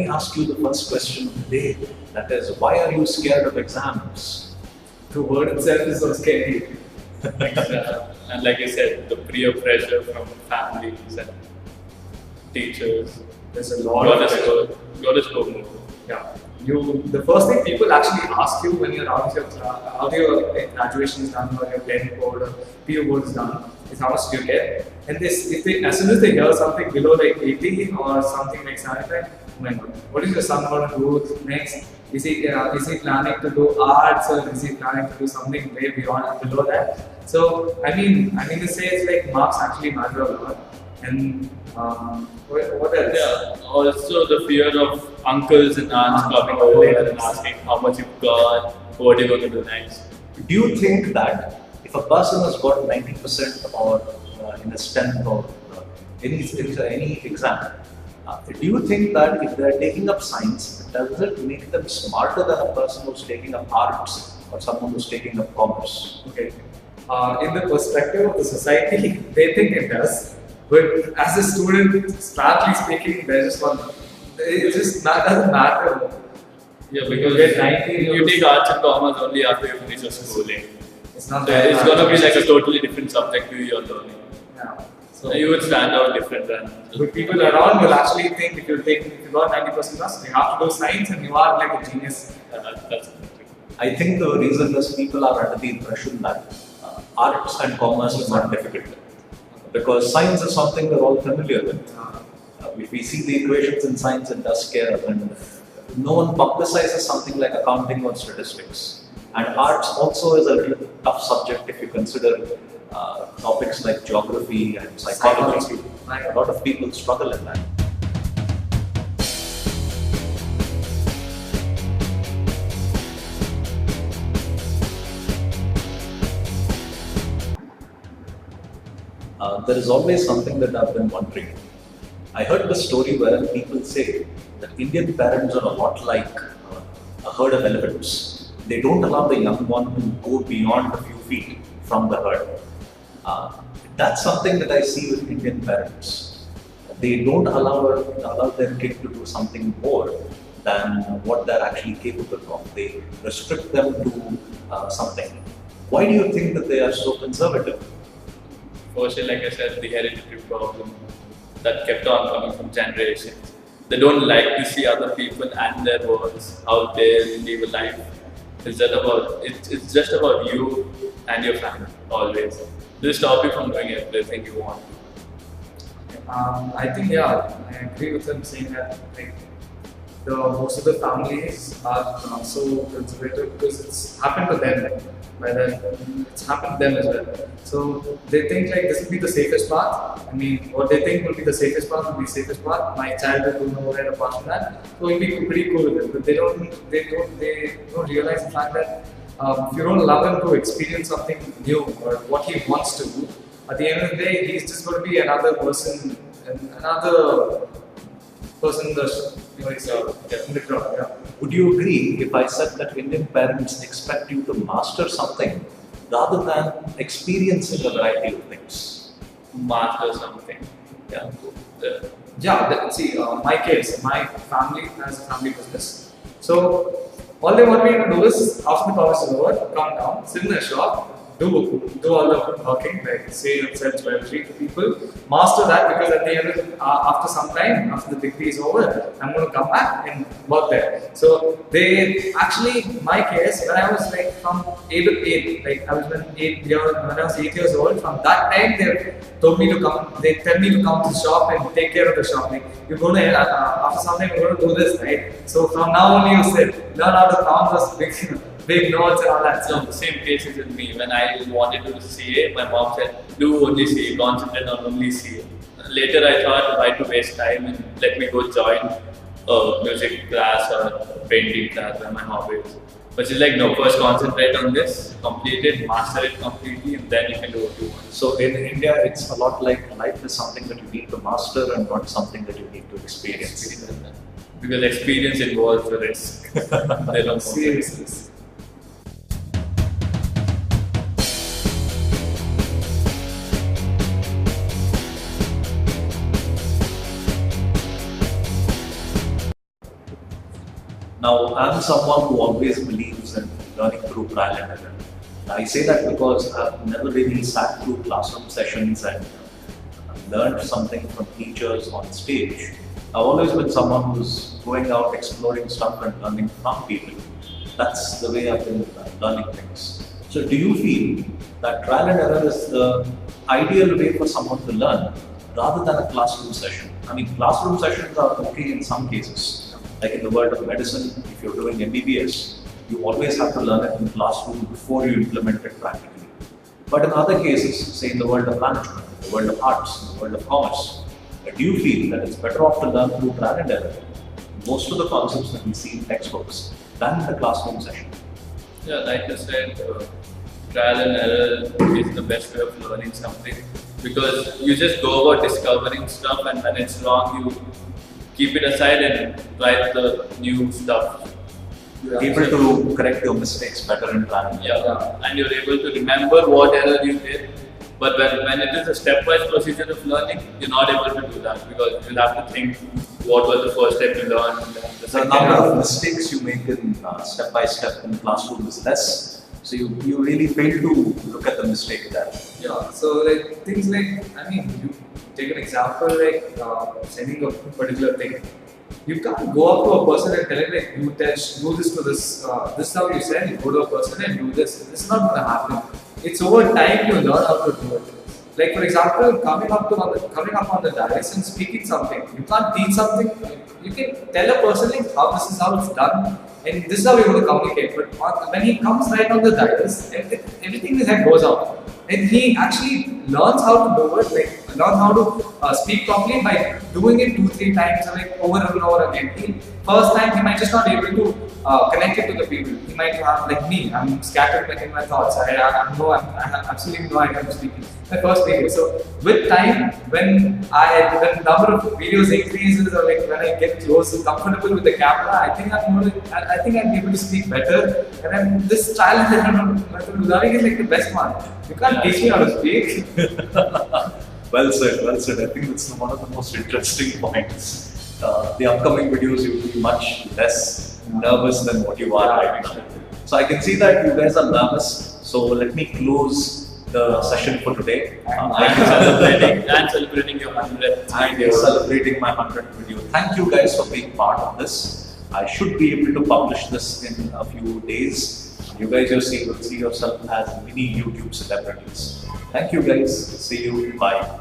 me ask you the first question of the day. That is, why are you scared of exams? The word itself is so scary. And like I said, the peer pressure from families and teachers. There's a lot of pressure. Got to score more. Yeah. The first thing people actually ask you when you're out of your graduation is done or your 10 board or PU board is done is how much do you get? And as soon as they hear something below like 80 or something like 75, oh my god, what is your son going to do next? Is he planning to do arts or is he planning to do something way beyond below that? So I mean to say it's like marks actually matter a lot. And what else? Yeah, also the fear of uncles and aunts coming over and asking how much you've got, what are you going to do next. Do you think that if a person has got 90% or in a STEM or any exam, do you think that if they are taking up science, does it make them smarter than a person who's taking up arts or someone who's taking up commerce? Okay. In the perspective of the society, they think it does. But as a student, starkly speaking, there's just one. It just doesn't matter. Yeah, because you take arts and commerce only after you finish your schooling. It's not. So it's going to be like a totally different subject to you're learning. Yeah. So you would stand out different than. But people around will actually think if you got 90% plus, you have to do science and you are like a genius. That's I think the reason is people are under the impression that arts and commerce is not difficult. Because science is something we're all familiar with. If we see the equations in science, it does scare us. And no one publicizes something like accounting or statistics. And arts also is a little tough subject if you consider topics like geography and psychology. A lot of people struggle in that. There is always something that I've been wondering. I heard the story where people say that Indian parents are a lot like a herd of elephants. They don't allow the young one to go beyond a few feet from the herd. That's something that I see with Indian parents. They don't allow their kid to do something more than what they're actually capable of. They restrict them to something. Why do you think that they are so conservative? Firstly, like I said, the hereditary problem that kept on coming from generations. They don't like to see other people and their words, how they live a life. It's just about you and your family, always. They stop you from doing everything you want. I think, yeah, I agree with them saying that like, most of the families are not so conservative because it's happened to them. It's happened to them as well. So they think like this will be the safest path. I mean, what they think will be the safest path will be the safest path. My child will go nowhere apart from that. So it'll be pretty cool with it. But they don't realize the fact that if you don't allow him to experience something new or what he wants to do, at the end of the day, he's just going to be another person in the crowd. Yeah. Would you agree if I said that Indian parents expect you to master something rather than experiencing a variety of things? Master something. Yeah. See, my case, my family has a family business. So all they want me to do is after the college is over, come down, sit in a shop, do all the working, like sell jewelry to people, master that because at the end of after some time, after the degree is over, I'm going to come back and work there. So they actually, my case, when I was like from 8 to 8, like I was when I was 8 years old, from that time they told me to come, they tell me to come to the shop and take care of the shop. Like you're going to, after some time you're going to do this, right? So from now on you sit, learn how to count those big notes and all that. So the same case is with me. When I wanted to do CA, my mom said, do only CA, concentrate on only CA. Later I thought, why to waste time and let me go join a music class or painting class where my hobby is. But she's like, no, first concentrate on this, complete it, master it completely, and then you can do what you want. So in India, it's a lot like life is something that you need to master and not something that you need to experience. Because experience involves the risk. They don't Seriously. Now, I'm someone who always believes in learning through trial and error. I say that because I've never really sat through classroom sessions and learned something from teachers on stage. I've always been someone who's going out, exploring stuff and learning from people. That's the way I've been learning things. So do you feel that trial and error is the ideal way for someone to learn rather than a classroom session? I mean, classroom sessions are okay in some cases. Like in the world of medicine, if you're doing MBBS, you always have to learn it in classroom before you implement it practically. But in other cases, say in the world of management, in the world of arts, in the world of commerce, do you feel that it's better off to learn through trial and error most of the concepts that we see in textbooks than in the classroom session? Yeah, like I said, trial and error is the best way of learning something, because you just go about discovering stuff, and when it's wrong, you keep it aside and try the new stuff. You're able to correct your mistakes better in trial and error. Yeah, and you're able to remember what error you did. But when it is a stepwise procedure of learning, you're not able to do that, because you'll have to think what was the first step you learned. The number of mistakes you make in step by step in classroom is less. So you really fail to look at the mistake there. Yeah, so like things like, I mean, you take an example like sending a particular thing. You can't go up to a person and tell him like, do this to this, this is how you send, you go to a person and do this. This is not going to happen. It's over time you learn how to do it. Like for example, coming up on the dais and speaking something. You can't teach something. You can tell a person like how this is how it's done, and this is how you're going to communicate. But when he comes right on the dais, everything in his head goes out, and he actually learns how to do it. Like learn how to speak properly by doing it 2-3 times, like over and over again. First time he might just not be able to connect it to the people. He might have, like me, I'm scattered in my thoughts. I have absolutely no idea I'm speaking. My first video. So with time, when the number of videos increases, or like when I get close and comfortable with the camera, I think I'll be able to speak better. And then this trial and error learning is like the best one. You can't teach me how to speak. Well said, well said. I think that's one of the most interesting points. The upcoming videos you will be much less nervous than what you are right now. So I can see that you guys are nervous. So let me close the session for today. I'm celebrating your 100th. I'm celebrating my 100th video. Thank you guys for being part of this. I should be able to publish this in a few days. You guys will see yourself as mini YouTube celebrities. Thank you guys. See you. Bye.